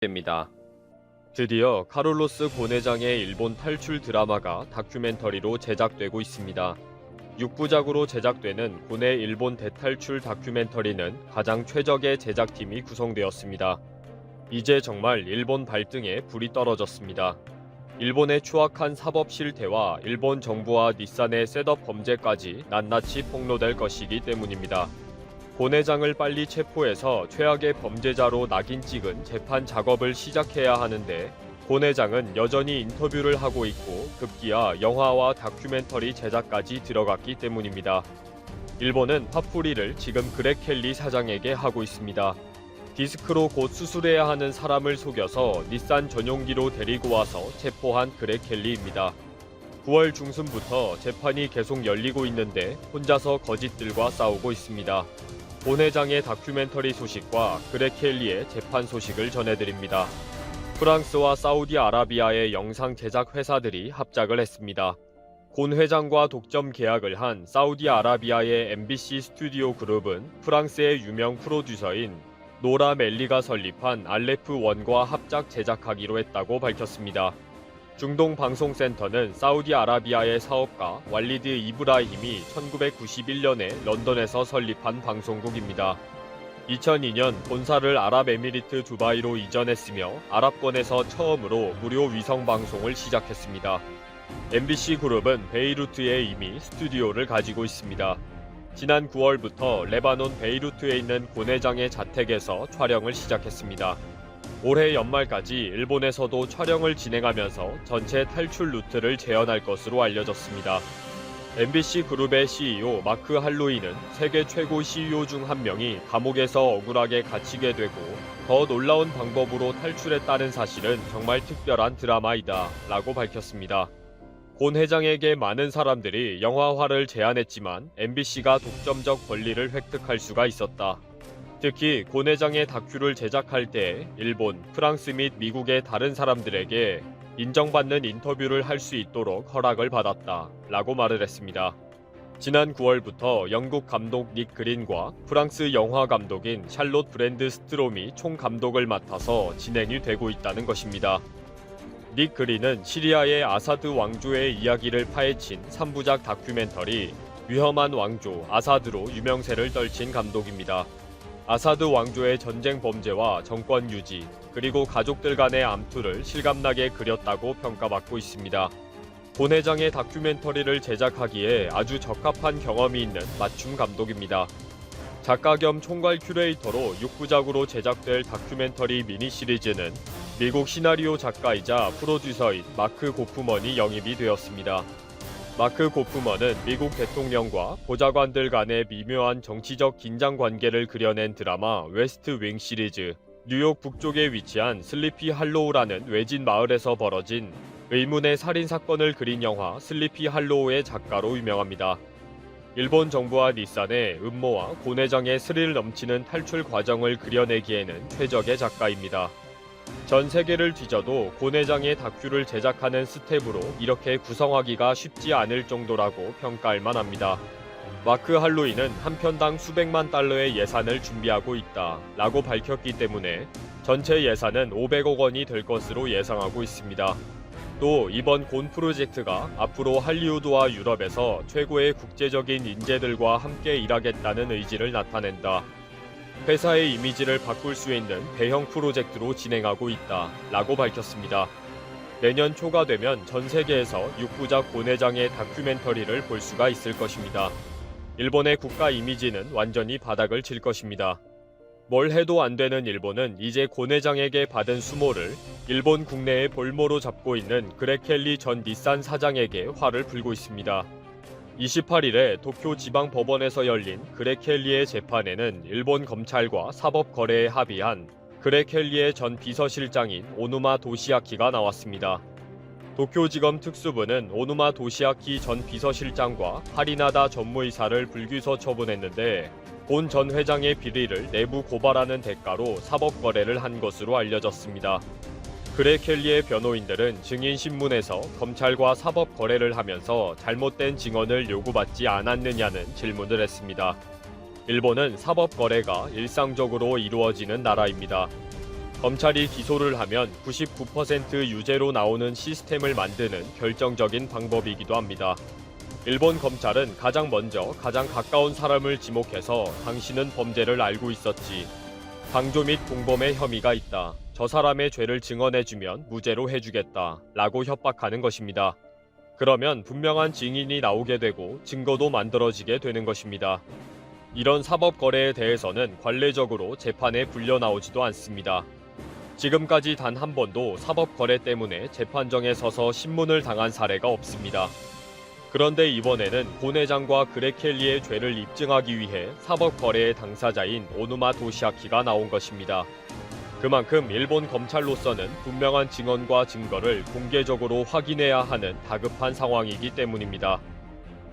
됩니다. 드디어 카를로스 곤 회장의 일본 탈출 드라마가 다큐멘터리로 제작되고 있습니다. 6부작으로 제작되는 곤의 일본 대탈출 다큐멘터리는 가장 최적의 제작팀이 구성되었습니다. 이제 정말 일본 발등에 불이 떨어졌습니다. 일본의 추악한 사법 실태와 일본 정부와 닛산의 셋업 범죄까지 낱낱이 폭로될 것이기 때문입니다. 곤 회장을 빨리 체포해서 최악의 범죄자로 낙인 찍은 재판 작업을 시작해야 하는데 곤 회장은 여전히 인터뷰를 하고 있고 급기야 영화와 다큐멘터리 제작까지 들어갔기 때문입니다. 일본은 화풀이를 지금 그렉 켈리 사장에게 하고 있습니다. 디스크로 곧 수술해야 하는 사람을 속여서 닛산 전용기로 데리고 와서 체포한 그렉 켈리입니다. 9월 중순부터 재판이 계속 열리고 있는데 혼자서 거짓들과 싸우고 있습니다. 곤 회장의 다큐멘터리 소식과 그렉 켈리의 재판 소식을 전해드립니다. 프랑스와 사우디아라비아의 영상 제작 회사들이 합작을 했습니다. 곤 회장과 독점 계약을 한 사우디아라비아의 MBC 스튜디오 그룹은 프랑스의 유명 프로듀서인 노라 멜리가 설립한 알레프1과 합작 제작하기로 했다고 밝혔습니다. 중동방송센터는 사우디아라비아의 사업가 왈리드 이브라힘이 1991년에 런던에서 설립한 방송국입니다. 2002년 본사를 아랍에미리트 두바이로 이전했으며 아랍권에서 처음으로 무료 위성 방송을 시작했습니다. MBC 그룹은 베이루트에 이미 스튜디오를 가지고 있습니다. 지난 9월부터 레바논 베이루트에 있는 곤 회장의 자택에서 촬영을 시작했습니다. 올해 연말까지 일본에서도 촬영을 진행하면서 전체 탈출 루트를 재현할 것으로 알려졌습니다. MBC 그룹의 CEO 마크 할로이는 세계 최고 CEO 중 한 명이 감옥에서 억울하게 갇히게 되고 더 놀라운 방법으로 탈출했다는 사실은 정말 특별한 드라마이다 라고 밝혔습니다. 곤 회장에게 많은 사람들이 영화화를 제안했지만 MBC가 독점적 권리를 획득할 수가 있었다. 특히 곤 회장의 다큐를 제작할 때 일본, 프랑스 및 미국의 다른 사람들에게 인정받는 인터뷰를 할 수 있도록 허락을 받았다 라고 말을 했습니다. 지난 9월부터 영국 감독 닉 그린과 프랑스 영화 감독인 샬롯 브랜드 스트롬이 총감독을 맡아서 진행이 되고 있다는 것입니다. 닉 그린은 시리아의 아사드 왕조의 이야기를 파헤친 3부작 다큐멘터리 위험한 왕조 아사드로 유명세를 떨친 감독입니다. 아사드 왕조의 전쟁 범죄와 정권 유지, 그리고 가족들 간의 암투를 실감나게 그렸다고 평가받고 있습니다. 곤 회장의 다큐멘터리를 제작하기에 아주 적합한 경험이 있는 맞춤 감독입니다. 작가 겸 총괄 큐레이터로 6부작으로 제작될 다큐멘터리 미니 시리즈는 미국 시나리오 작가이자 프로듀서인 마크 고프먼이 영입이 되었습니다. 마크 고프먼은 미국 대통령과 보좌관들 간의 미묘한 정치적 긴장 관계를 그려낸 드라마 웨스트 윙 시리즈, 뉴욕 북쪽에 위치한 슬리피 할로우라는 외진 마을에서 벌어진 의문의 살인 사건을 그린 영화 슬리피 할로우의 작가로 유명합니다. 일본 정부와 닛산의 음모와 곤 회장의 스릴 넘치는 탈출 과정을 그려내기에는 최적의 작가입니다. 전 세계를 뒤져도 곤 회장의 다큐를 제작하는 스텝으로 이렇게 구성하기가 쉽지 않을 정도라고 평가할 만합니다. 마크 할로이는 한 편당 수백만 달러의 예산을 준비하고 있다 라고 밝혔기 때문에 전체 예산은 500억 원이 될 것으로 예상하고 있습니다. 또 이번 곤 프로젝트가 앞으로 할리우드와 유럽에서 최고의 국제적인 인재들과 함께 일하겠다는 의지를 나타낸다. 회사의 이미지를 바꿀 수 있는 대형 프로젝트로 진행하고 있다 라고 밝혔습니다. 내년 초가 되면 전 세계에서 6부작 곤 회장의 다큐멘터리를 볼 수가 있을 것입니다. 일본의 국가 이미지는 완전히 바닥을 칠 것입니다. 뭘 해도 안 되는 일본은 이제 곤 회장에게 받은 수모를 일본 국내에 볼모로 잡고 있는 그렉 켈리 전 닛산 사장에게 화를 풀고 있습니다. 28일에 도쿄 지방법원에서 열린 그렉 켈리의 재판에는 일본 검찰과 사법거래에 합의한 그렉 켈리의 전 비서실장인 오누마 도시아키가 나왔습니다. 도쿄지검 특수부는 오누마 도시아키 전 비서실장과 하리나다 전무이사를 불기소 처분했는데 곤 전 회장의 비리를 내부 고발하는 대가로 사법거래를 한 것으로 알려졌습니다. 그렉 켈리의 변호인들은 증인신문에서 검찰과 사법 거래를 하면서 잘못된 증언을 요구받지 않았느냐는 질문을 했습니다. 일본은 사법 거래가 일상적으로 이루어지는 나라입니다. 검찰이 기소를 하면 99% 유죄로 나오는 시스템을 만드는 결정적인 방법이기도 합니다. 일본 검찰은 가장 먼저 가장 가까운 사람을 지목해서 당신은 범죄를 알고 있었지. 방조 및 공범의 혐의가 있다. 저 사람의 죄를 증언해주면 무죄로 해주겠다. 라고 협박하는 것입니다. 그러면 분명한 증인이 나오게 되고 증거도 만들어지게 되는 것입니다. 이런 사법 거래에 대해서는 관례적으로 재판에 불려 나오지도 않습니다. 지금까지 단 한 번도 사법 거래 때문에 재판정에 서서 신문을 당한 사례가 없습니다. 그런데 이번에는 고 회장과 그렉 켈리의 죄를 입증하기 위해 사법 거래의 당사자인 오누마 도시아키가 나온 것입니다. 그만큼 일본 검찰로서는 분명한 증언과 증거를 공개적으로 확인해야 하는 다급한 상황이기 때문입니다.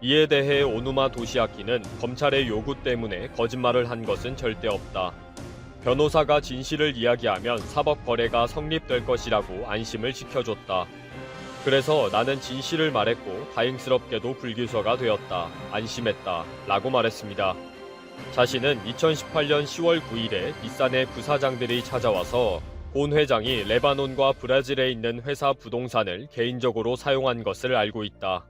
이에 대해 오누마 도시아키는 검찰의 요구 때문에 거짓말을 한 것은 절대 없다. 변호사가 진실을 이야기하면 사법 거래가 성립될 것이라고 안심을 시켜줬다. 그래서 나는 진실을 말했고 다행스럽게도 불기소가 되었다. 안심했다. 라고 말했습니다. 자신은 2018년 10월 9일에 닛산의 부사장들이 찾아와서 곤 회장이 레바논과 브라질에 있는 회사 부동산을 개인적으로 사용한 것을 알고 있다.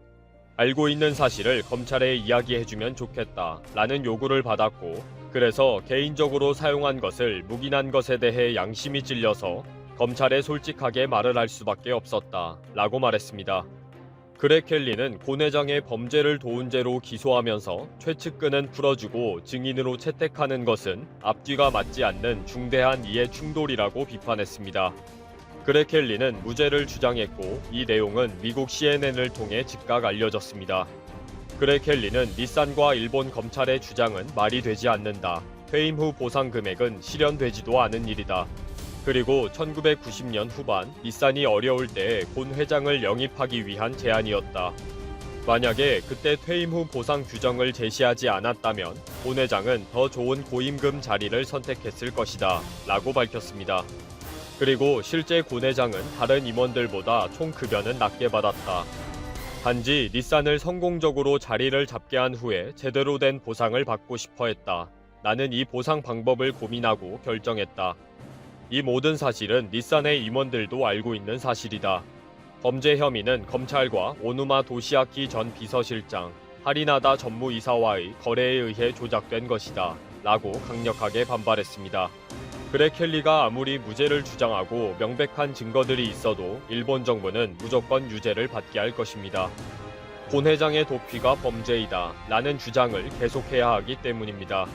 알고 있는 사실을 검찰에 이야기해주면 좋겠다. 라는 요구를 받았고 그래서 개인적으로 사용한 것을 묵인한 것에 대해 양심이 찔려서 검찰에 솔직하게 말을 할 수밖에 없었다. 라고 말했습니다. 그렉 켈리는 곤 회장의 범죄를 도운 죄로 기소하면서 최측근은 풀어주고 증인으로 채택하는 것은 앞뒤가 맞지 않는 중대한 이해 충돌이라고 비판했습니다. 그렉 켈리는 무죄를 주장했고 이 내용은 미국 CNN을 통해 즉각 알려졌습니다. 그렉 켈리는 닛산과 일본 검찰의 주장은 말이 되지 않는다. 퇴임 후 보상 금액은 실현되지도 않은 일이다. 그리고 1990년 후반 닛산이 어려울 때에 곤 회장을 영입하기 위한 제안이었다. 만약에 그때 퇴임 후 보상 규정을 제시하지 않았다면 곤 회장은 더 좋은 고임금 자리를 선택했을 것이다. 라고 밝혔습니다. 그리고 실제 곤 회장은 다른 임원들보다 총 급여는 낮게 받았다. 단지 닛산을 성공적으로 자리를 잡게 한 후에 제대로 된 보상을 받고 싶어 했다. 나는 이 보상 방법을 고민하고 결정했다. 이 모든 사실은 닛산의 임원들도 알고 있는 사실이다. 범죄 혐의는 검찰과 오누마 도시아키 전 비서실장, 하리나다 전무이사와의 거래에 의해 조작된 것이다. 라고 강력하게 반발했습니다. 그렉 켈리가 아무리 무죄를 주장하고 명백한 증거들이 있어도 일본 정부는 무조건 유죄를 받게 할 것입니다. 곤 회장의 도피가 범죄이다. 라는 주장을 계속해야 하기 때문입니다.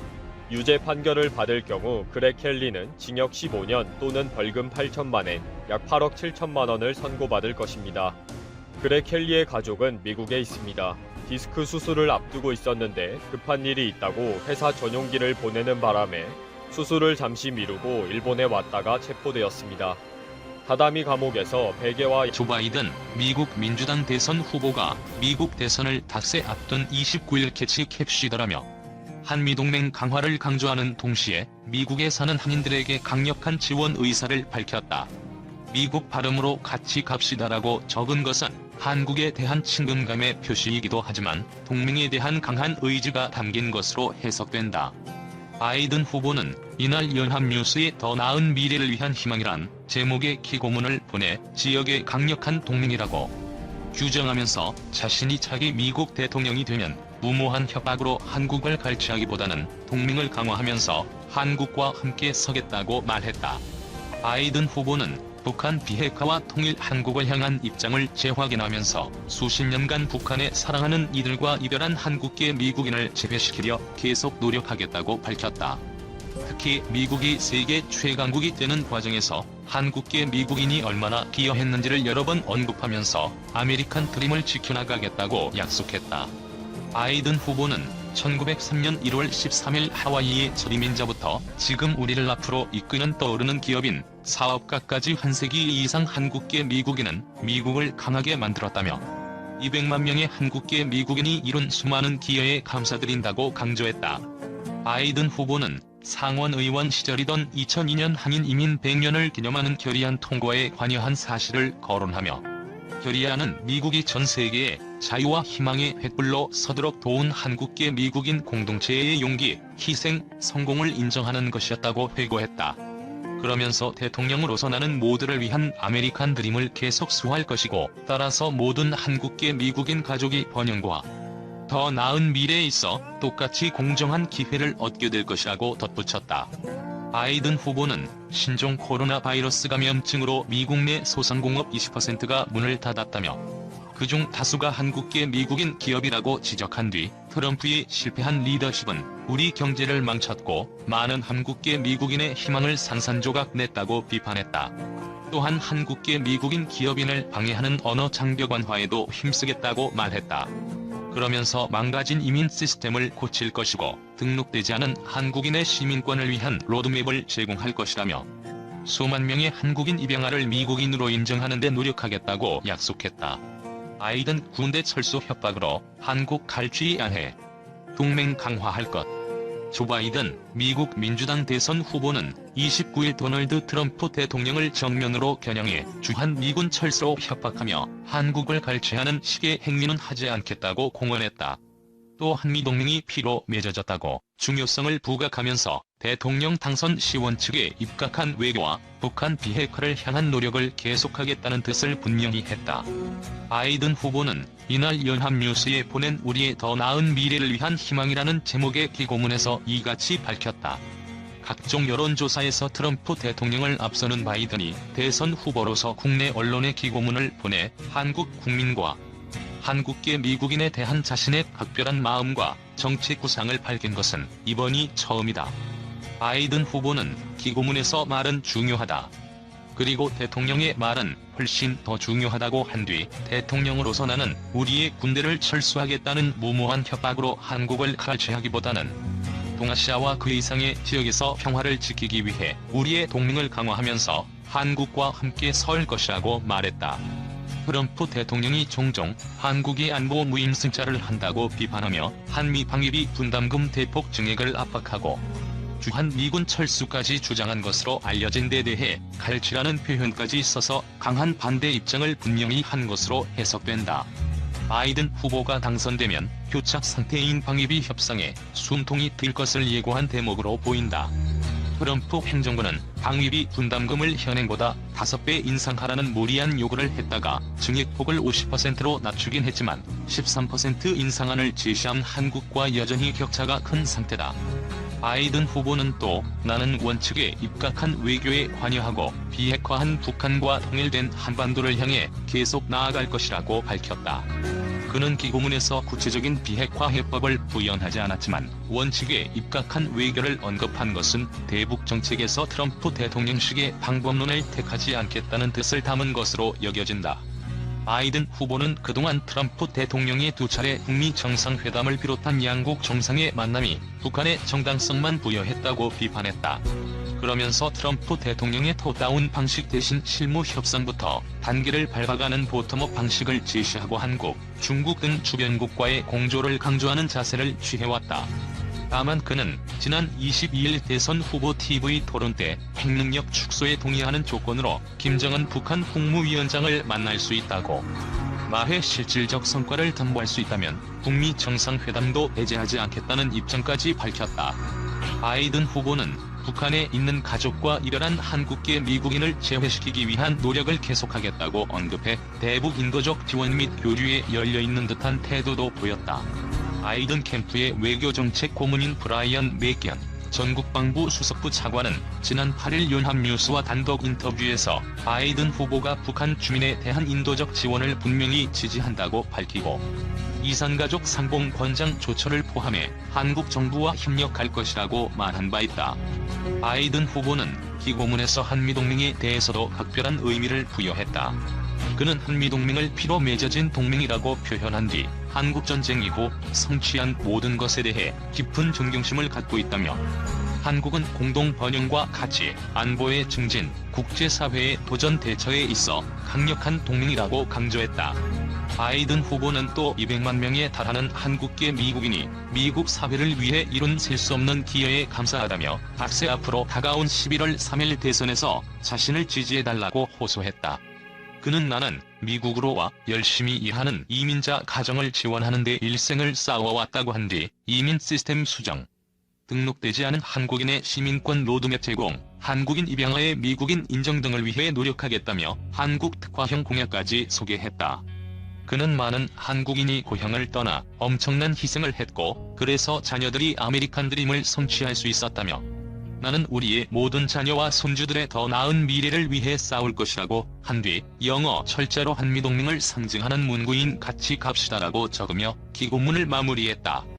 유죄 판결을 받을 경우 그렉 켈리는 징역 15년 또는 벌금 8천만 엔, 약 8억 7천만 원을 선고받을 것입니다. 그렉 켈리의 가족은 미국에 있습니다. 디스크 수술을 앞두고 있었는데 급한 일이 있다고 회사 전용기를 보내는 바람에 수술을 잠시 미루고 일본에 왔다가 체포되었습니다. 다다미 감옥에서 베개와 조 바이든 미국 민주당 대선 후보가 미국 대선을 닷새 앞둔 29일 개최 캡시더라며 한미동맹 강화를 강조하는 동시에 미국에 사는 한인들에게 강력한 지원 의사를 밝혔다. 미국 발음으로 같이 갑시다라고 적은 것은 한국에 대한 친근감의 표시이기도 하지만 동맹에 대한 강한 의지가 담긴 것으로 해석된다. 바이든 후보는 이날 연합뉴스에 더 나은 미래를 위한 희망이란 제목의 기고문을 보내 지역의 강력한 동맹이라고 규정하면서 자신이 차기 미국 대통령이 되면 무모한 협박으로 한국을 갈취하기보다는 동맹을 강화하면서 한국과 함께 서겠다고 말했다. 바이든 후보는 북한 비핵화와 통일 한국을 향한 입장을 재확인하면서 수십 년간 북한에 사랑하는 이들과 이별한 한국계 미국인을 재배시키려 계속 노력하겠다고 밝혔다. 특히 미국이 세계 최강국이 되는 과정에서 한국계 미국인이 얼마나 기여했는지를 여러 번 언급하면서 아메리칸 드림을 지켜나가겠다고 약속했다. 바이든 후보는 1903년 1월 13일 하와이의 저리민자부터 지금 우리를 앞으로 이끄는 떠오르는 기업인 사업가까지 한 세기 이상 한국계 미국인은 미국을 강하게 만들었다며 200만 명의 한국계 미국인이 이룬 수많은 기여에 감사드린다고 강조했다. 바이든 후보는 상원의원 시절이던 2002년 한인 이민 100년을 기념하는 결의안 통과에 관여한 사실을 거론하며 결의안은 미국이 전 세계에 자유와 희망의 횃불로 서도록 도운 한국계 미국인 공동체의 용기, 희생, 성공을 인정하는 것이었다고 회고했다. 그러면서 대통령으로서 나는 모두를 위한 아메리칸 드림을 계속 수호할 것이고 따라서 모든 한국계 미국인 가족이 번영과 더 나은 미래에 있어 똑같이 공정한 기회를 얻게 될 것이라고 덧붙였다. 바이든 후보는 신종 코로나 바이러스 감염증으로 미국 내 소상공업 20%가 문을 닫았다며 그중 다수가 한국계 미국인 기업이라고 지적한 뒤 트럼프의 실패한 리더십은 우리 경제를 망쳤고 많은 한국계 미국인의 희망을 산산조각 냈다고 비판했다. 또한 한국계 미국인 기업인을 방해하는 언어 장벽 완화에도 힘쓰겠다고 말했다. 그러면서 망가진 이민 시스템을 고칠 것이고 등록되지 않은 한국인의 시민권을 위한 로드맵을 제공할 것이라며 수만 명의 한국인 입양아를 미국인으로 인정하는 데 노력하겠다고 약속했다. 바이든 군대 철수 협박으로 한국 갈취 안해 동맹 강화할 것. 조 바이든 미국 민주당 대선 후보는 29일 도널드 트럼프 대통령을 정면으로 겨냥해 주한 미군 철수로 협박하며 한국을 갈취하는 식의 행위는 하지 않겠다고 공언했다. 또 한미동맹이 피로 맺어졌다고 중요성을 부각하면서 대통령 당선 시원 측에 입각한 외교와 북한 비핵화를 향한 노력을 계속하겠다는 뜻을 분명히 했다. 바이든 후보는 이날 연합뉴스에 보낸 우리의 더 나은 미래를 위한 희망이라는 제목의 기고문에서 이같이 밝혔다. 각종 여론조사에서 트럼프 대통령을 앞서는 바이든이 대선 후보로서 국내 언론에 기고문을 보내 한국 국민과 한국계 미국인에 대한 자신의 각별한 마음과 정책 구상을 밝힌 것은 이번이 처음이다. 바이든 후보는 기고문에서 말은 중요하다. 그리고 대통령의 말은 훨씬 더 중요하다고 한 뒤 대통령으로서 나는 우리의 군대를 철수하겠다는 무모한 협박으로 한국을 갈취하기보다는 동아시아와 그 이상의 지역에서 평화를 지키기 위해 우리의 동맹을 강화하면서 한국과 함께 설 것이라고 말했다. 트럼프 대통령이 종종 한국이 안보 무임승차를 한다고 비판하며 한미 방위비 분담금 대폭 증액을 압박하고 주한 미군 철수까지 주장한 것으로 알려진 데 대해 갈취라는 표현까지 써서 강한 반대 입장을 분명히 한 것으로 해석된다. 바이든 후보가 당선되면 교착 상태인 방위비 협상에 숨통이 뜰 것을 예고한 대목으로 보인다. 트럼프 행정부는 방위비 분담금을 현행보다 5배 인상하라는 무리한 요구를 했다가 증액폭을 50%로 낮추긴 했지만 13% 인상안을 제시한 한국과 여전히 격차가 큰 상태다. 바이든 후보는 또 나는 원칙에 입각한 외교에 관여하고 비핵화한 북한과 통일된 한반도를 향해 계속 나아갈 것이라고 밝혔다. 그는 기고문에서 구체적인 비핵화 해법을 부연하지 않았지만 원칙에 입각한 외교를 언급한 것은 대북 정책에서 트럼프 대통령식의 방법론을 택하지 않겠다는 뜻을 담은 것으로 여겨진다. 바이든 후보는 그동안 트럼프 대통령의 2차례 북미 정상회담을 비롯한 양국 정상의 만남이 북한의 정당성만 부여했다고 비판했다. 그러면서 트럼프 대통령의 톱다운 방식 대신 실무 협상부터 단계를 밟아가는 보텀업 방식을 제시하고 한국, 중국 등 주변국과의 공조를 강조하는 자세를 취해왔다. 다만 그는 지난 22일 대선 후보 TV 토론 때 핵능력 축소에 동의하는 조건으로 김정은 북한 국무위원장을 만날 수 있다고 마해 실질적 성과를 담보할 수 있다면 북미 정상회담도 배제하지 않겠다는 입장까지 밝혔다. 바이든 후보는 북한에 있는 가족과 이별한 한국계 미국인을 재회시키기 위한 노력을 계속하겠다고 언급해 대북 인도적 지원 및 교류에 열려있는 듯한 태도도 보였다. 바이든 캠프의 외교정책 고문인 브라이언 맥견 전 국방부 수석부 차관은 지난 8일 연합뉴스와 단독 인터뷰에서 바이든 후보가 북한 주민에 대한 인도적 지원을 분명히 지지한다고 밝히고 이산가족 상봉 권장 조처를 포함해 한국 정부와 협력할 것이라고 말한 바 있다. 바이든 후보는 기고문에서 한미동맹에 대해서도 각별한 의미를 부여했다. 그는 한미동맹을 피로 맺어진 동맹이라고 표현한 뒤 한국전쟁 이후 성취한 모든 것에 대해 깊은 존경심을 갖고 있다며 한국은 공동 번영과 가치, 안보의 증진, 국제사회의 도전 대처에 있어 강력한 동맹이라고 강조했다. 바이든 후보는 또 200만 명에 달하는 한국계 미국인이 미국 사회를 위해 이룬 셀 수 없는 기여에 감사하다며 닥세 앞으로 다가온 11월 3일 대선에서 자신을 지지해달라고 호소했다. 그는 나는 미국으로 와 열심히 일하는 이민자 가정을 지원하는 데 일생을 쌓아왔다고 한 뒤 이민 시스템 수정, 등록되지 않은 한국인의 시민권 로드맵 제공, 한국인 입양아의 미국인 인정 등을 위해 노력하겠다며 한국 특화형 공약까지 소개했다. 그는 많은 한국인이 고향을 떠나 엄청난 희생을 했고 그래서 자녀들이 아메리칸 드림을 성취할 수 있었다며 나는 우리의 모든 자녀와 손주들의 더 나은 미래를 위해 싸울 것이라고 한 뒤 영어 철자로 한미동맹을 상징하는 문구인 같이 갑시다라고 적으며 기고문을 마무리했다.